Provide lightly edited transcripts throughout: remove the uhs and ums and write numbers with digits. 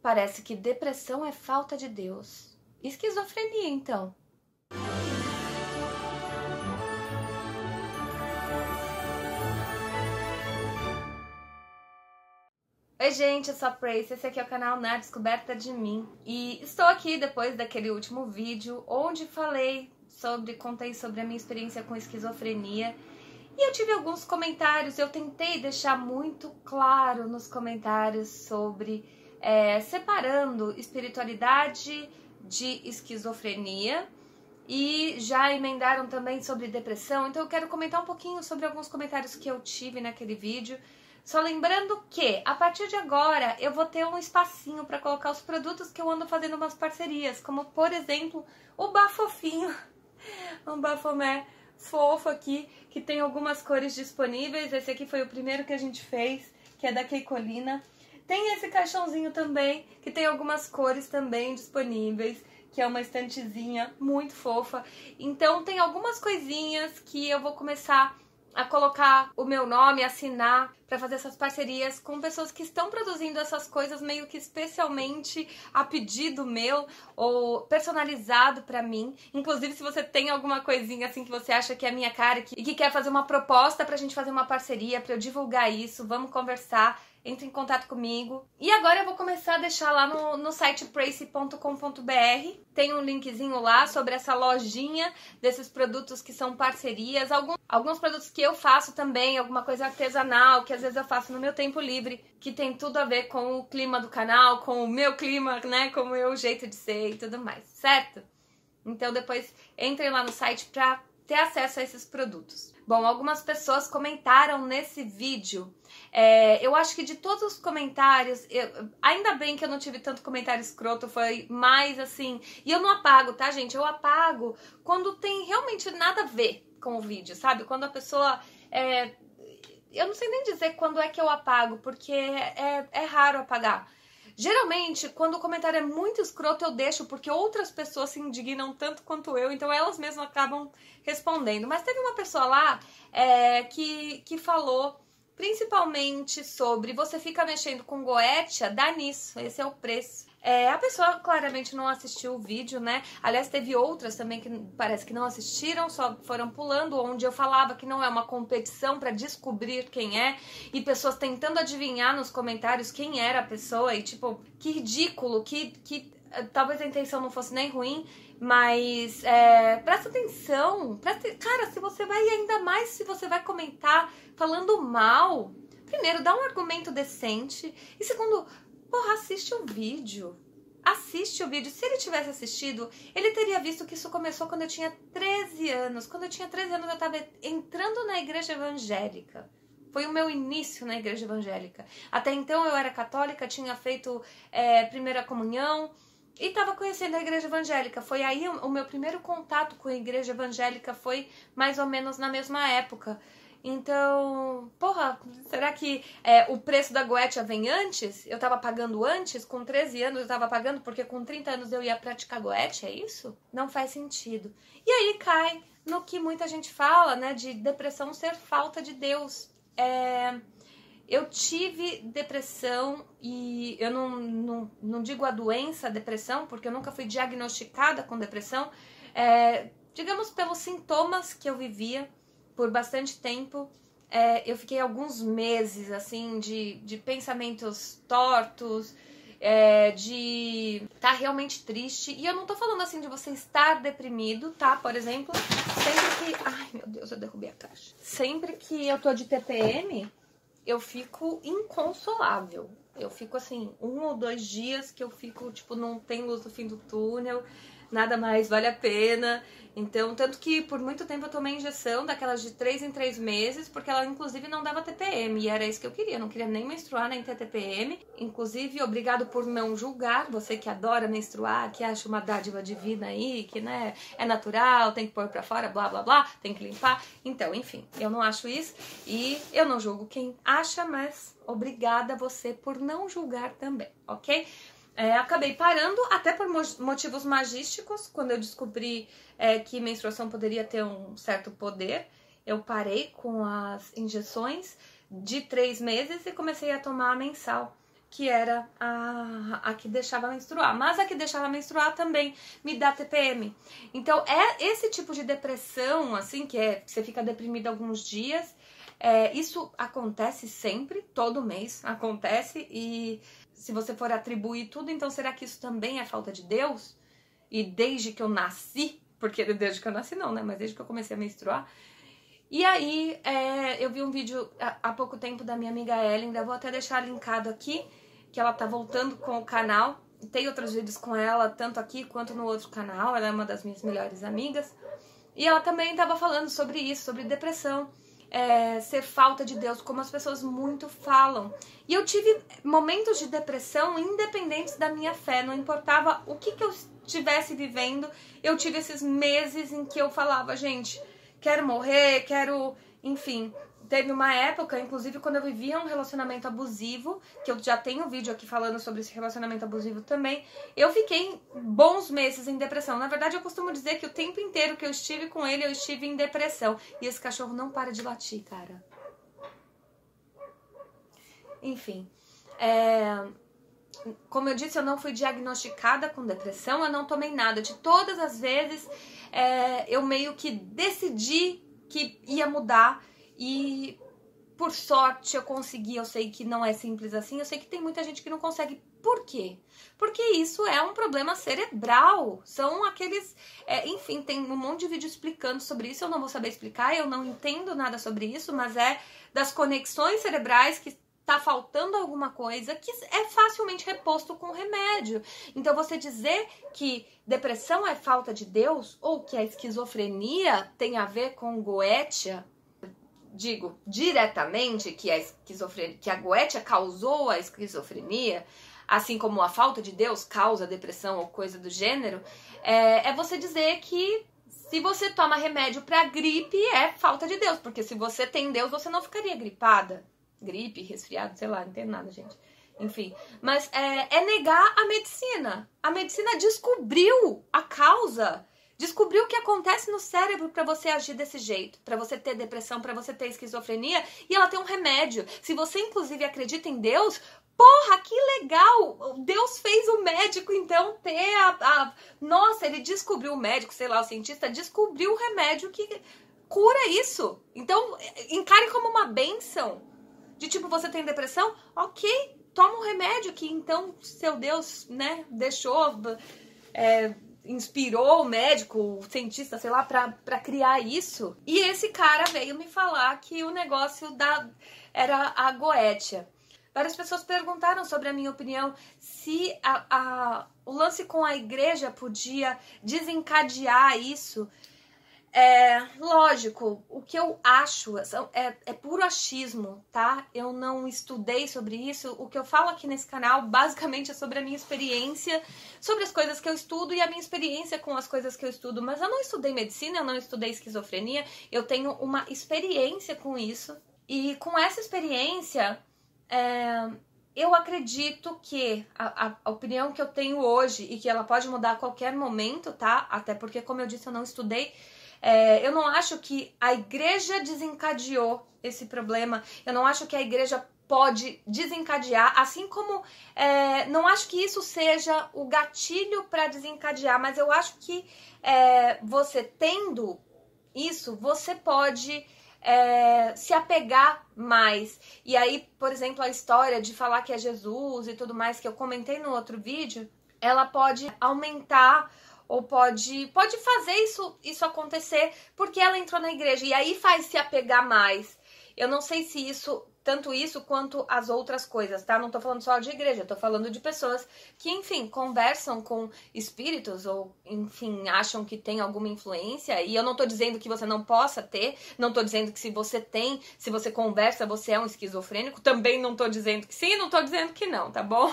Parece que depressão é falta de Deus. Esquizofrenia, então. Oi gente, eu sou a Prace, esse aqui é o canal Na Descoberta de Mim. E estou aqui depois daquele último vídeo onde contei sobre a minha experiência com esquizofrenia. E eu tive alguns comentários, eu tentei deixar muito claro nos comentários sobre separando espiritualidade de esquizofrenia. E já emendaram também sobre depressão, então eu quero comentar um pouquinho sobre alguns comentários que eu tive naquele vídeo. Só lembrando que, a partir de agora, eu vou ter um espacinho para colocar os produtos que eu ando fazendo umas parcerias, como, por exemplo, o Bafofinho, um bafomé fofo aqui, que tem algumas cores disponíveis. Esse aqui foi o primeiro que a gente fez, que é da Keikolina. Tem esse caixãozinho também, que tem algumas cores também disponíveis, que é uma estantezinha muito fofa. Então tem algumas coisinhas que eu vou começar a colocar o meu nome, assinar, para fazer essas parcerias com pessoas que estão produzindo essas coisas meio que especialmente a pedido meu ou personalizado pra mim. Inclusive, se você tem alguma coisinha assim que você acha que é a minha cara e que quer fazer uma proposta pra gente fazer uma parceria, pra eu divulgar isso, vamos conversar. Entre em contato comigo. E agora eu vou começar a deixar lá no site prace.com.br. Tem um linkzinho lá sobre essa lojinha desses produtos que são parcerias. Alguns produtos que eu faço também, alguma coisa artesanal, que às vezes eu faço no meu tempo livre, que tem tudo a ver com o clima do canal, com o meu clima, né? Com o meu jeito de ser e tudo mais, certo? Então depois entrem lá no site pra ter acesso a esses produtos. Bom, algumas pessoas comentaram nesse vídeo. Eu acho que de todos os comentários, ainda bem que eu não tive tanto comentário escroto, foi mais assim... E eu não apago, tá, gente? Eu apago quando tem realmente nada a ver com o vídeo, sabe? Quando a pessoa... eu não sei nem dizer quando é que eu apago, porque é raro apagar. Geralmente, quando o comentário é muito escroto, eu deixo, porque outras pessoas se indignam tanto quanto eu, então elas mesmas acabam respondendo. Mas teve uma pessoa lá que falou principalmente sobre você fica mexendo com goetia, dá nisso, esse é o preço. A pessoa claramente não assistiu o vídeo, né? Aliás, teve outras também que parece que não assistiram, só foram pulando, onde eu falava que não é uma competição para descobrir quem é, e pessoas tentando adivinhar nos comentários quem era a pessoa, e tipo, que ridículo, que talvez a intenção não fosse nem ruim, mas presta atenção, cara, se você vai, ainda mais se você vai comentar falando mal, primeiro, dá um argumento decente, e segundo, porra, assiste o vídeo. Assiste o vídeo. Se ele tivesse assistido, ele teria visto que isso começou quando eu tinha 13 anos. Quando eu tinha 13 anos, eu estava entrando na igreja evangélica. Foi o meu início na igreja evangélica. Até então eu era católica, tinha feito primeira comunhão e estava conhecendo a igreja evangélica. Foi aí o meu primeiro contato com a igreja evangélica, foi mais ou menos na mesma época. Então, porra, será que o preço da goetia vem antes? Eu tava pagando antes? Com 13 anos eu tava pagando porque com 30 anos eu ia praticar goetia, é isso? Não faz sentido. E aí cai no que muita gente fala, né, de depressão ser falta de Deus. Eu tive depressão e eu não digo a doença depressão, porque eu nunca fui diagnosticada com depressão, digamos pelos sintomas que eu vivia. Por bastante tempo, eu fiquei alguns meses, assim, de pensamentos tortos, de estar realmente triste. E eu não tô falando, assim, de você estar deprimido, tá? Por exemplo, sempre que... Ai, meu Deus, eu derrubei a caixa. Sempre que eu tô de TPM, eu fico inconsolável. Eu fico, assim, 1 ou 2 dias que eu fico, tipo, não tem luz no fim do túnel, nada mais vale a pena. Então, tanto que por muito tempo eu tomei injeção daquelas de 3 em 3 meses, porque ela inclusive não dava TPM, e era isso que eu queria, eu não queria nem menstruar, nem ter TPM. Inclusive, obrigado por não julgar, você que adora menstruar, que acha uma dádiva divina aí, que, né, é natural, tem que pôr pra fora, blá blá blá, tem que limpar. Então, enfim, eu não acho isso, e eu não julgo quem acha, mas obrigada você por não julgar também, ok? Acabei parando, até por motivos magísticos, quando eu descobri que menstruação poderia ter um certo poder. Eu parei com as injeções de 3 meses e comecei a tomar a mensal, que era a que deixava menstruar. Mas a que deixava menstruar também me dá TPM. Então, é esse tipo de depressão, assim, que você fica deprimido alguns dias. Isso acontece sempre, todo mês acontece. E se você for atribuir tudo, então será que isso também é falta de Deus? E desde que eu nasci, porque desde que eu nasci não, né? Mas desde que eu comecei a menstruar. E aí, eu vi um vídeo há pouco tempo da minha amiga Ellen, ainda vou até deixar linkado aqui, que ela tá voltando com o canal. Tem outros vídeos com ela, tanto aqui quanto no outro canal, ela é uma das minhas melhores amigas. E ela também tava falando sobre isso, sobre depressão, ser falta de Deus, como as pessoas muito falam. E eu tive momentos de depressão independentes da minha fé, não importava o que eu estivesse vivendo, eu tive esses meses em que eu falava, gente, quero morrer, quero... Enfim, teve uma época, inclusive, quando eu vivia um relacionamento abusivo, que eu já tenho vídeo aqui falando sobre esse relacionamento abusivo também, eu fiquei bons meses em depressão. Na verdade, eu costumo dizer que o tempo inteiro que eu estive com ele, eu estive em depressão. E esse cachorro não para de latir, cara. Enfim, como eu disse, eu não fui diagnosticada com depressão, eu não tomei nada. De todas as vezes, eu meio que decidi que ia mudar e, por sorte, eu consegui. Eu sei que não é simples assim, eu sei que tem muita gente que não consegue. Por quê? Porque isso é um problema cerebral. São aqueles... enfim, tem um monte de vídeo explicando sobre isso, eu não vou saber explicar, eu não entendo nada sobre isso, mas é das conexões cerebrais que tá faltando alguma coisa que é facilmente reposto com remédio. Então, você dizer que depressão é falta de Deus ou que a esquizofrenia tem a ver com goetia, digo diretamente que a goetia causou a esquizofrenia, assim como a falta de Deus causa depressão ou coisa do gênero, é você dizer que se você toma remédio para gripe é falta de Deus, porque se você tem Deus, você não ficaria gripada. Gripe, resfriado, sei lá, não entendo nada, gente. Enfim, mas é negar a medicina. A medicina descobriu a causa, descobriu o que acontece no cérebro para você agir desse jeito, para você ter depressão, para você ter esquizofrenia, e ela tem um remédio. Se você, inclusive, acredita em Deus, porra, que legal! Deus fez o médico, então, ter Nossa, ele descobriu, o médico, sei lá, o cientista, descobriu o remédio que cura isso. Então, encare como uma bênção. De tipo, você tem depressão? Ok, toma um remédio que então seu Deus, né, deixou, inspirou o médico, o cientista, sei lá, pra criar isso. E esse cara veio me falar que o negócio era a goetia. Várias pessoas perguntaram sobre a minha opinião se o lance com a igreja podia desencadear isso. Lógico, o que eu acho é puro achismo, tá? Eu não estudei sobre isso. O que eu falo aqui nesse canal basicamente é sobre a minha experiência, sobre as coisas que eu estudo e a minha experiência com as coisas que eu estudo. Mas eu não estudei medicina, eu não estudei esquizofrenia, eu tenho uma experiência com isso. E com essa experiência, eu acredito que a opinião que eu tenho hoje e que ela pode mudar a qualquer momento, tá? Até porque, como eu disse, eu não estudei. Eu não acho que a igreja desencadeou esse problema. Eu não acho que a igreja pode desencadear, assim como não acho que isso seja o gatilho para desencadear, mas eu acho que você tendo isso, você pode se apegar mais. E aí, por exemplo, a história de falar que é Jesus e tudo mais, que eu comentei no outro vídeo, ela pode aumentar ou pode fazer isso acontecer porque ela entrou na igreja e aí faz se apegar mais. Eu não sei se tanto isso quanto as outras coisas, tá? Não tô falando só de igreja, tô falando de pessoas que, enfim, conversam com espíritos ou, enfim, acham que tem alguma influência. E eu não tô dizendo que você não possa ter, não tô dizendo que se você conversa, você é um esquizofrênico. Também não tô dizendo que sim, não tô dizendo que não, tá bom?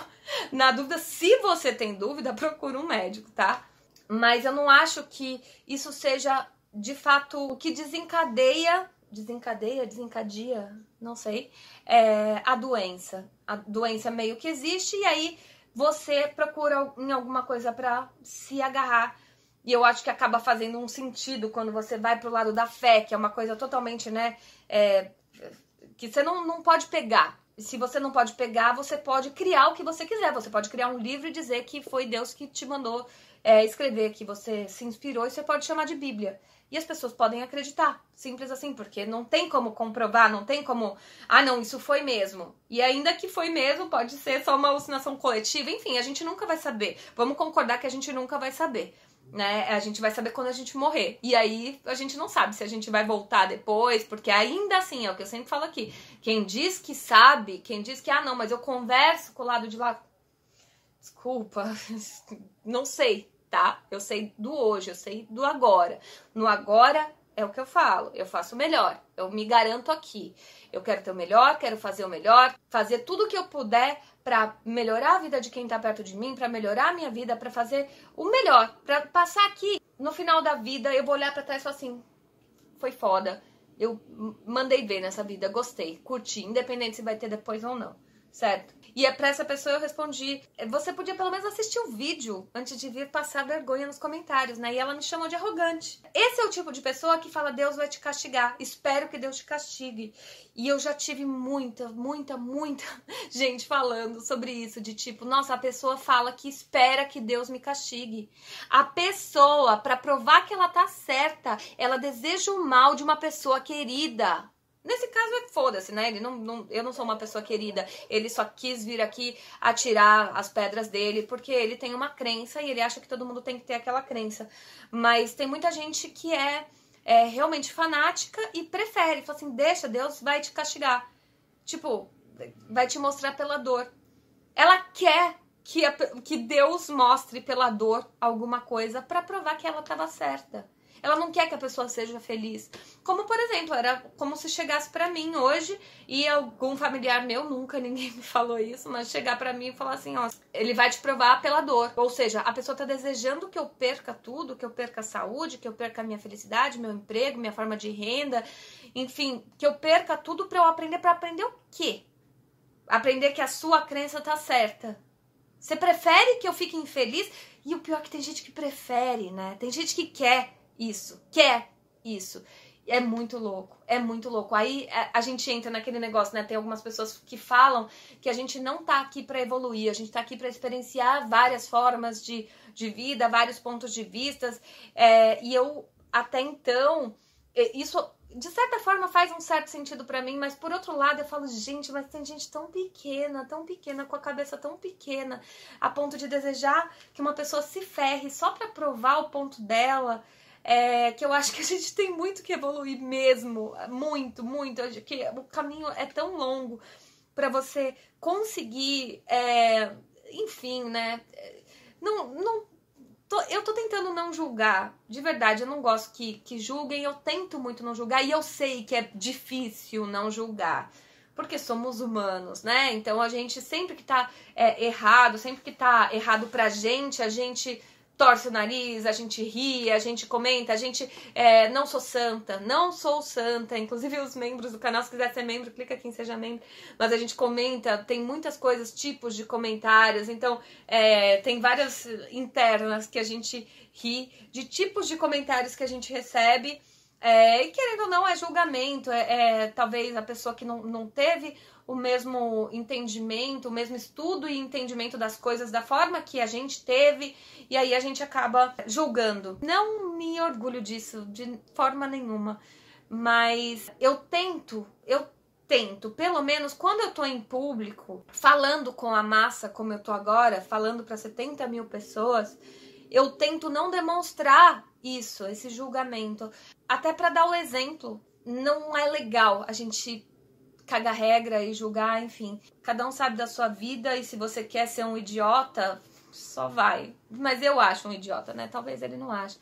Na dúvida, se você tem dúvida, procura um médico, tá? Mas eu não acho que isso seja, de fato, o que desencadeia, não sei, a doença. A doença meio que existe e aí você procura em alguma coisa pra se agarrar. E eu acho que acaba fazendo um sentido quando você vai pro lado da fé, que é uma coisa totalmente, né, que você não pode pegar. Se você não pode pegar, você pode criar o que você quiser. Você pode criar um livro e dizer que foi Deus que te mandou escrever, que você se inspirou, e você pode chamar de Bíblia. E as pessoas podem acreditar, simples assim, porque não tem como comprovar, não tem como... Ah, não, isso foi mesmo. E ainda que foi mesmo, pode ser só uma alucinação coletiva. Enfim, a gente nunca vai saber. Vamos concordar que a gente nunca vai saber, né? A gente vai saber quando a gente morrer. E aí a gente não sabe se a gente vai voltar depois, porque ainda assim, é o que eu sempre falo aqui. Quem diz que sabe, quem diz que, ah, não, mas eu converso com o lado de lá... Desculpa, não sei, tá? Eu sei do hoje, eu sei do agora. No agora é o que eu falo, eu faço o melhor, eu me garanto aqui. Eu quero ter o melhor, quero fazer o melhor, fazer tudo o que eu puder pra melhorar a vida de quem tá perto de mim, pra melhorar a minha vida, pra fazer o melhor, pra passar aqui no final da vida, eu vou olhar pra trás e falar assim, foi foda, eu mandei ver nessa vida, gostei, curti, independente se vai ter depois ou não. Certo? E pra essa pessoa eu respondi, você podia pelo menos assistir o vídeo antes de vir passar vergonha nos comentários, né? E ela me chamou de arrogante. Esse é o tipo de pessoa que fala, Deus vai te castigar, espero que Deus te castigue. E eu já tive muita gente falando sobre isso, de tipo, nossa, a pessoa fala que espera que Deus me castigue. A pessoa, pra provar que ela tá certa, ela deseja o mal de uma pessoa querida. Nesse caso é foda-se, né? Eu não sou uma pessoa querida. Ele só quis vir aqui atirar as pedras dele porque ele tem uma crença e ele acha que todo mundo tem que ter aquela crença. Mas tem muita gente que é realmente fanática e prefere. Fala assim, deixa, Deus vai te castigar. Tipo, vai te mostrar pela dor. Ela quer que Deus mostre pela dor alguma coisa pra provar que ela tava certa. Ela não quer que a pessoa seja feliz. Como, por exemplo, era como se chegasse pra mim hoje e algum familiar meu, nunca ninguém me falou isso, mas chegar pra mim e falar assim, ó, ele vai te provar pela dor. Ou seja, a pessoa tá desejando que eu perca tudo, que eu perca a saúde, que eu perca a minha felicidade, meu emprego, minha forma de renda, enfim, que eu perca tudo pra eu aprender. Pra aprender o quê? Aprender que a sua crença tá certa. Você prefere que eu fique infeliz? E o pior é que tem gente que prefere, né? Tem gente que quer isso. É muito louco, é muito louco. Aí a gente entra naquele negócio, né? Tem algumas pessoas que falam que a gente não tá aqui pra evoluir, a gente tá aqui pra experienciar várias formas de vida, vários pontos de vista. E eu, até então, isso de certa forma faz um certo sentido pra mim, mas por outro lado eu falo, gente, mas tem gente tão pequena, com a cabeça tão pequena, a ponto de desejar que uma pessoa se ferre só pra provar o ponto dela. Que eu acho que a gente tem muito que evoluir mesmo, muito, que o caminho é tão longo pra você conseguir, enfim, né, eu tô tentando não julgar, de verdade, eu não gosto que julguem, eu tento muito não julgar, e eu sei que é difícil não julgar, porque somos humanos, né, então a gente sempre que tá errado, sempre que tá errado pra gente, a gente torce o nariz, a gente ri, a gente comenta, a gente não sou santa, inclusive os membros do canal, se quiser ser membro, clica aqui em Seja Membro, mas a gente comenta, tem muitas coisas, tipos de comentários, então tem várias internas que a gente ri, de tipos de comentários que a gente recebe, e querendo ou não é julgamento, talvez a pessoa que não teve o mesmo entendimento, o mesmo estudo e entendimento das coisas da forma que a gente teve, e aí a gente acaba julgando. Não me orgulho disso de forma nenhuma, mas eu tento, pelo menos quando eu tô em público, falando com a massa como eu tô agora, falando para 70 mil pessoas, eu tento não demonstrar isso, esse julgamento, até para dar o exemplo. Não é legal a gente cagar regra e julgar, enfim. Cada um sabe da sua vida e se você quer ser um idiota, só vai. Mas eu acho um idiota, né? Talvez ele não ache.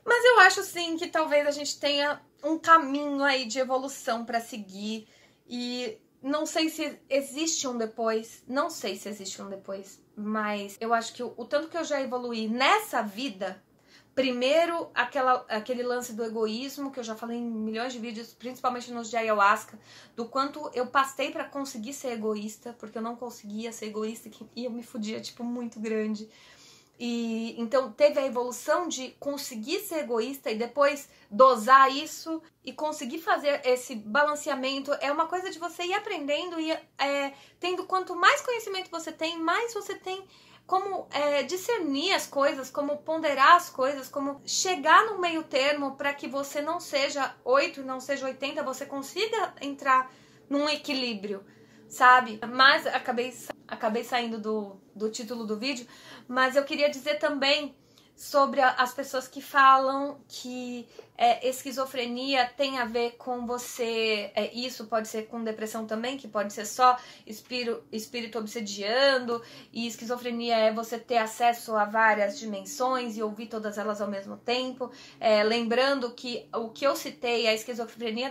Mas eu acho, sim, que talvez a gente tenha um caminho aí de evolução pra seguir. E não sei se existe um depois. Não sei se existe um depois. Mas eu acho que o tanto que eu já evoluí nessa vida... Primeiro, aquele lance do egoísmo, que eu já falei em milhões de vídeos, principalmente nos de ayahuasca, do quanto eu passei pra conseguir ser egoísta, porque eu não conseguia ser egoísta e eu me fudia, tipo, muito grande. E então teve a evolução de conseguir ser egoísta e depois dosar isso e conseguir fazer esse balanceamento. É uma coisa de você ir aprendendo e tendo quanto mais conhecimento você tem, mais você tem como discernir as coisas, como ponderar as coisas, como chegar no meio termo para que você não seja 8 e não seja 80, você consiga entrar num equilíbrio, sabe? Mas acabei saindo do título do vídeo, mas eu queria dizer também sobre as pessoas que falam que esquizofrenia tem a ver com você, isso pode ser com depressão também, que pode ser só espírito obsediando, e esquizofrenia é você ter acesso a várias dimensões e ouvir todas elas ao mesmo tempo. Lembrando que o que eu citei, a esquizofrenia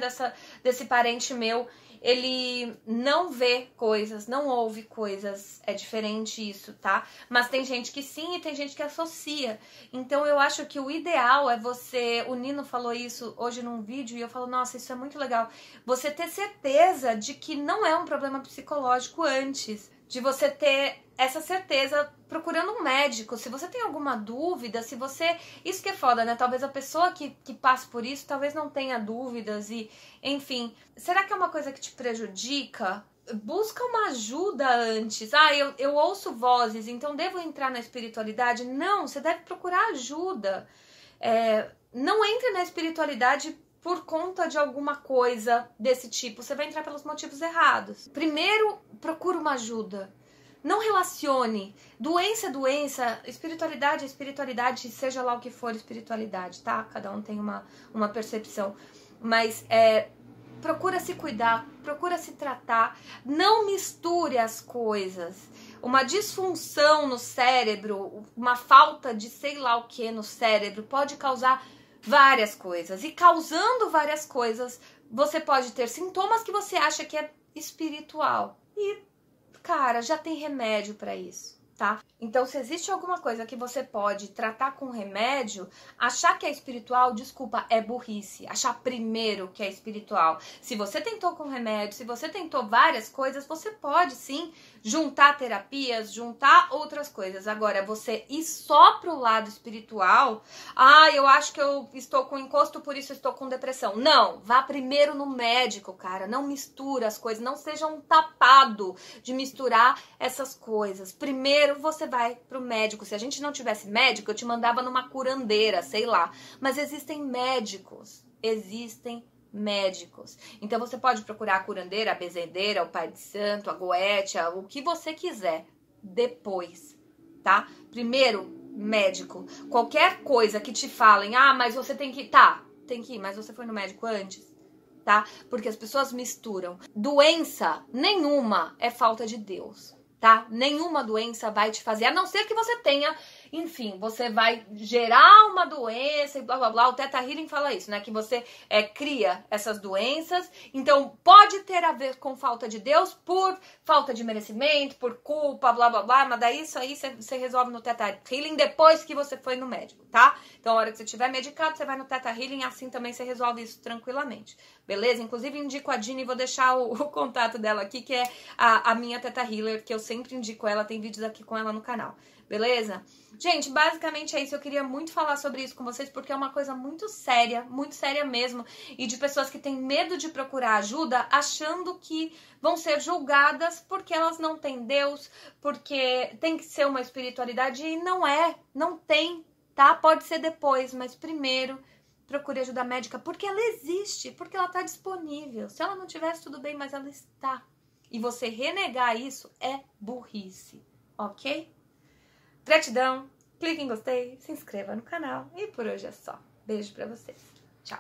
desse parente meu, ele não vê coisas, não ouve coisas, é diferente isso, tá? Mas tem gente que sim e tem gente que associa. Então eu acho que o ideal é você, o Nino falou isso hoje num vídeo e eu falo, nossa, isso é muito legal. Você ter certeza de que não é um problema psicológico antes, de você ter essa certeza procurando um médico. Se você tem alguma dúvida, se você... Isso que é foda, né? Talvez a pessoa que passa por isso, talvez não tenha dúvidas e... Enfim, será que é uma coisa que te prejudica? Busca uma ajuda antes. Eu ouço vozes, então devo entrar na espiritualidade? Não, você deve procurar ajuda. Não entre na espiritualidade por conta de alguma coisa desse tipo. Você vai entrar pelos motivos errados. Primeiro, procura uma ajuda. Não relacione. Doença é doença, espiritualidade é espiritualidade, seja lá o que for espiritualidade, tá? Cada um tem uma percepção. Mas procura se cuidar, procura se tratar. Não misture as coisas. Uma disfunção no cérebro, uma falta de sei lá o que no cérebro pode causar várias coisas. E causando várias coisas, você pode ter sintomas que você acha que é espiritual. E cara, já tem remédio pra isso, tá? Então, se existe alguma coisa que você pode tratar com remédio, achar que é espiritual, desculpa, é burrice. Achar primeiro que é espiritual. Se você tentou com remédio, se você tentou várias coisas, você pode sim juntar terapias, juntar outras coisas. Agora, você ir só pro lado espiritual, eu acho que eu estou com encosto, por isso eu estou com depressão. Não, vá primeiro no médico, cara. Não mistura as coisas, não seja um tapado de misturar essas coisas. Primeiro você vai pro médico. Se a gente não tivesse médico, eu te mandava numa curandeira, sei lá. Mas existem médicos. Existem médicos. Então você pode procurar a curandeira, a bezendeira, o pai de santo, a goétia, o que você quiser. Depois, tá? Primeiro, médico. Qualquer coisa que te falem, mas você tem que ir. Tá, tem que ir, mas você foi no médico antes? Tá? Porque as pessoas misturam. Doença nenhuma é falta de Deus. Tá? Nenhuma doença vai te fazer, a não ser que você tenha, enfim, você vai gerar uma doença e blá blá blá. O Theta Healing fala isso, né? Que você cria essas doenças. Então pode ter a ver com falta de Deus, por falta de merecimento, por culpa, blá blá blá. Mas daí isso aí você resolve no Theta Healing depois que você foi no médico, tá? Então a hora que você estiver medicado, você vai no Theta Healing, assim também você resolve isso tranquilamente. Beleza? Inclusive indico a Dini, vou deixar o contato dela aqui, que é a minha Theta Healer, que eu sempre indico ela, tem vídeos aqui com ela no canal. Beleza? Gente, basicamente é isso. Eu queria muito falar sobre isso com vocês, porque é uma coisa muito séria mesmo, e de pessoas que têm medo de procurar ajuda, achando que vão ser julgadas porque elas não têm Deus, porque tem que ser uma espiritualidade, e não tem, tá? Pode ser depois, mas primeiro procure ajuda médica, porque ela existe, porque ela tá disponível. Se ela não tivesse, tudo bem, mas ela está. E você renegar isso é burrice, ok? Gratidão, clique em gostei, se inscreva no canal e por hoje é só. Beijo pra vocês. Tchau.